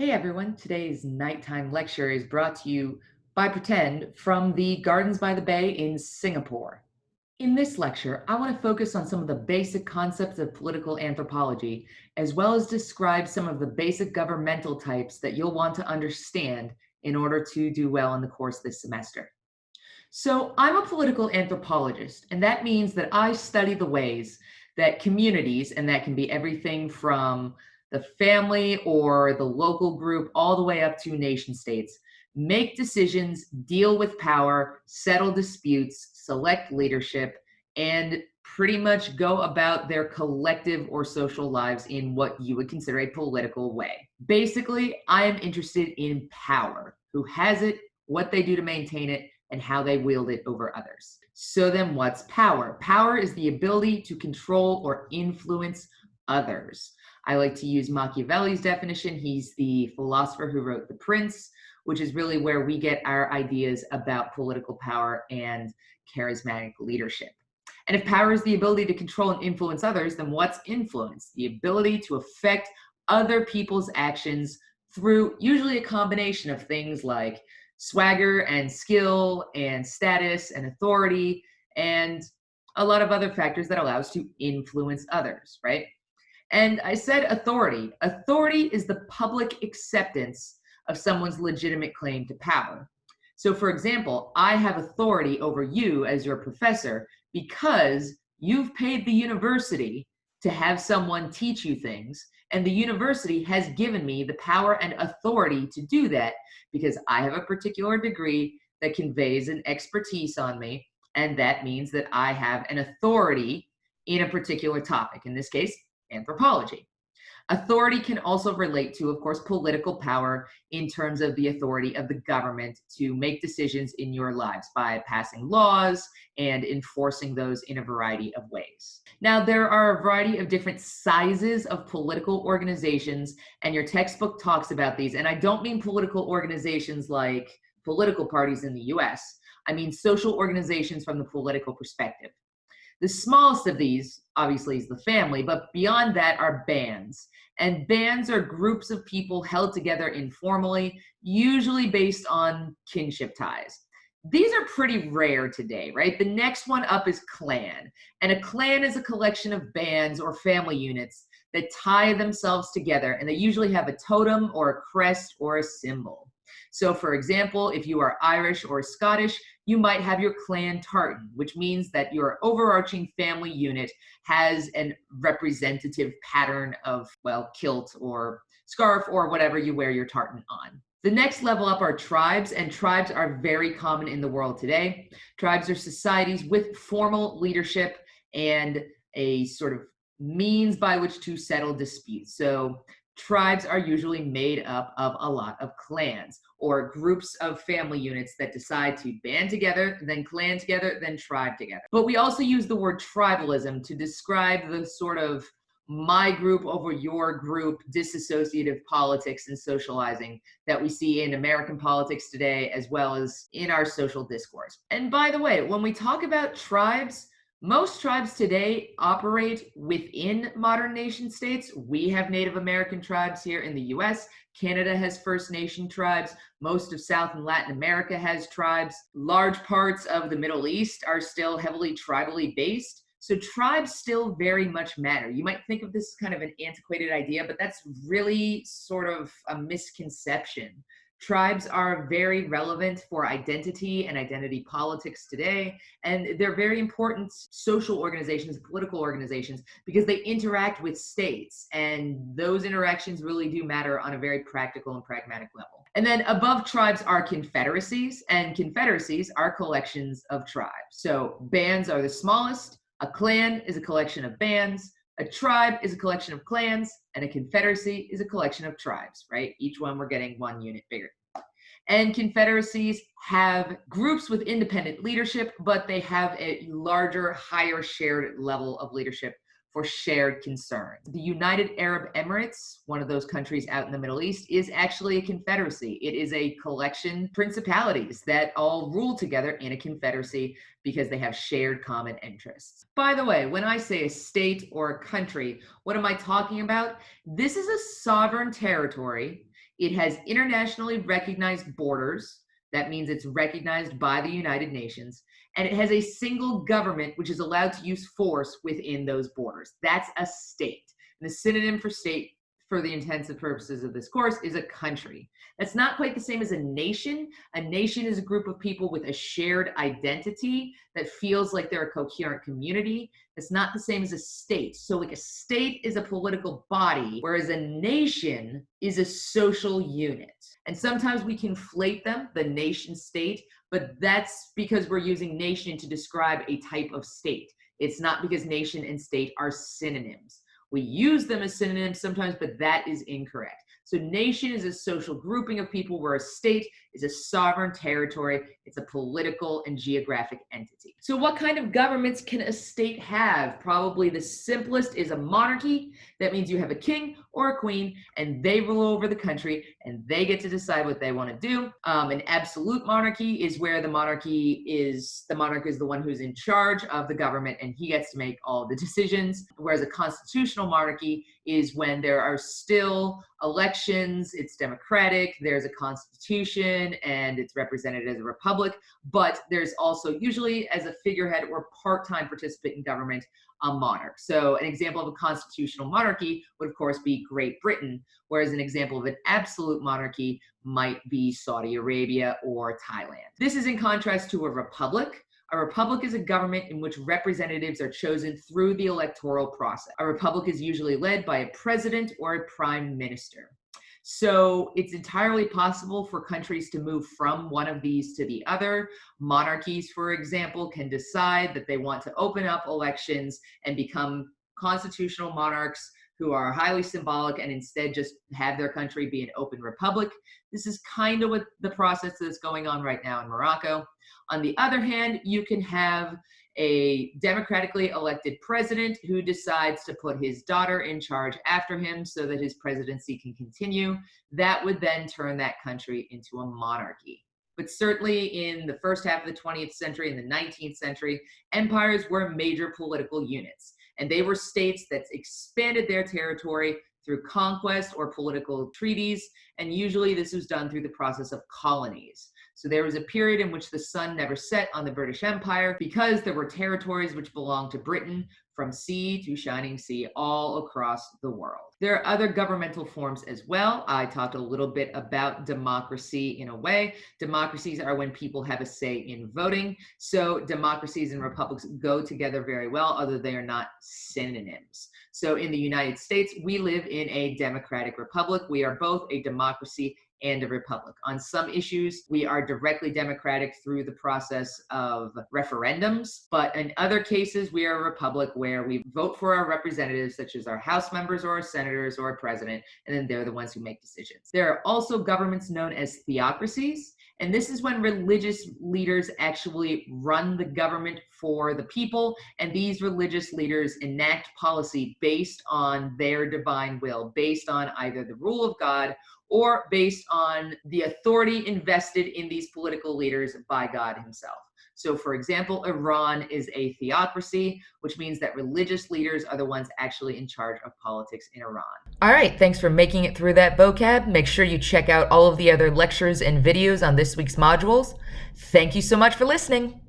Hey everyone, today's nighttime lecture is brought to you by Pretend from the Gardens by the Bay in Singapore. In this lecture, I want to focus on some of the basic concepts of political anthropology, as well as describe some of the basic governmental types that you'll want to understand in order to do well in the course this semester. So, I'm a political anthropologist, and that means that I study the ways that communities, and that can be everything from the family or the local group all the way up to nation states, make decisions, deal with power, settle disputes, select leadership, and pretty much go about their collective or social lives in what you would consider a political way. Basically, I am interested in power, who has it, what they do to maintain it, and how they wield it over others. So then what's power? Power is the ability to control or influence others. I like to use Machiavelli's definition. He's the philosopher who wrote The Prince, which is really where we get our ideas about political power and charismatic leadership. And if power is the ability to control and influence others, then what's influence? The ability to affect other people's actions through usually a combination of things like swagger and skill and status and authority and a lot of other factors that allow us to influence others, right? And I said authority. Authority is the public acceptance of someone's legitimate claim to power. So, for example, I have authority over you as your professor because you've paid the university to have someone teach you things, and the university has given me the power and authority to do that because I have a particular degree that conveys an expertise on me, and that means that I have an authority in a particular topic, in this case, anthropology. Authority can also relate to, of course, political power in terms of the authority of the government to make decisions in your lives by passing laws and enforcing those in a variety of ways. Now, there are a variety of different sizes of political organizations, and your textbook talks about these. And I don't mean political organizations like political parties in the US. I mean social organizations from the political perspective. The smallest of these, obviously, is the family, but beyond that are bands. And bands are groups of people held together informally, usually based on kinship ties. These are pretty rare today, right? The next one up is clan. And a clan is a collection of bands or family units that tie themselves together, and they usually have a totem or a crest or a symbol. So, for example, if you are Irish or Scottish, you might have your clan tartan, which means that your overarching family unit has a representative pattern of, well, kilt or scarf or whatever you wear your tartan on. The next level up are tribes, and tribes are very common in the world today. Tribes are societies with formal leadership and a sort of means by which to settle disputes. So tribes are usually made up of a lot of clans or groups of family units that decide to band together, then clan together, then tribe together. But we also use the word tribalism to describe the sort of my group over your group disassociative politics and socializing that we see in American politics today, as well as in our social discourse. And by the way, when we talk about tribes, most tribes today operate within modern nation states. We have Native American tribes here in the US. Canada has First Nation tribes. Most of South and Latin America has tribes. Large parts of the Middle East are still heavily tribally based. So tribes still very much matter. You might think of this as kind of an antiquated idea, but that's really sort of a misconception. Tribes are very relevant for identity and identity politics today, and they're very important social organizations, political organizations, because they interact with states, and those interactions really do matter on a very practical and pragmatic level. And then above tribes are confederacies, and confederacies are collections of tribes. So bands are the smallest, a clan is a collection of bands, a tribe is a collection of clans, and a confederacy is a collection of tribes, right? Each one we're getting one unit bigger. And confederacies have groups with independent leadership, but they have a larger, higher shared level of leadership for shared concern. The United Arab Emirates, one of those countries out in the Middle East, is actually a confederacy. It is a collection of principalities that all rule together in a confederacy because they have shared common interests. By the way, when I say a state or a country, what am I talking about? This is a sovereign territory It has internationally recognized borders. That means it's recognized by the United Nations. And it has a single government which is allowed to use force within those borders. That's a state. And the synonym for state, for the intents and purposes of this course, is a country. That's not quite the same as a nation. A nation is a group of people with a shared identity that feels like they're a coherent community. It's not the same as a state. So like a state is a political body, whereas a nation is a social unit. And sometimes we conflate them, the nation state, but that's because we're using nation to describe a type of state. It's not because nation and state are synonyms. We use them as synonyms sometimes, but that is incorrect. So nation is a social grouping of people, where a state is a sovereign territory. It's a political and geographic entity. So what kind of governments can a state have? Probably the simplest is a monarchy. That means you have a king or a queen, and they rule over the country, and they get to decide what they want to do. An absolute monarchy is where the monarch is the one who's in charge of the government, and he gets to make all the decisions. Whereas a constitutional monarchy is when there are still elections, it's democratic, there's a constitution, and it's represented as a republic, but there's also usually, as a figurehead or part-time participant in government, a monarch. So an example of a constitutional monarchy would, of course, be Great Britain, whereas an example of an absolute monarchy might be Saudi Arabia or Thailand. This is in contrast to a republic. A republic is a government in which representatives are chosen through the electoral process. A republic is usually led by a president or a prime minister. So it's entirely possible for countries to move from one of these to the other. Monarchies, for example, can decide that they want to open up elections and become constitutional monarchs who are highly symbolic, and instead just have their country be an open republic. This is kind of what the process that's going on right now in Morocco. On the other hand, you can have a democratically elected president who decides to put his daughter in charge after him so that his presidency can continue. That would then turn that country into a monarchy. But certainly in the first half of the 20th century and the 19th century, empires were major political units. And they were states that expanded their territory through conquest or political treaties. And usually this was done through the process of colonies. So there was a period in which the sun never set on the British Empire because there were territories which belonged to Britain from sea to shining sea all across the world. There are other governmental forms as well. I talked a little bit about democracy in a way. Democracies are when people have a say in voting. So democracies and republics go together very well, although they are not synonyms. So in the United States, we live in a democratic republic. We are both a democracy and a republic. On some issues, we are directly democratic through the process of referendums, but in other cases, we are a republic where we vote for our representatives, such as our House members or our senators or our president, and then they're the ones who make decisions. There are also governments known as theocracies, and this is when religious leaders actually run the government for the people, and these religious leaders enact policy based on their divine will, based on either the rule of God or based on the authority invested in these political leaders by God himself. So for example, Iran is a theocracy, which means that religious leaders are the ones actually in charge of politics in Iran. All right, thanks for making it through that vocab. Make sure you check out all of the other lectures and videos on this week's modules. Thank you so much for listening.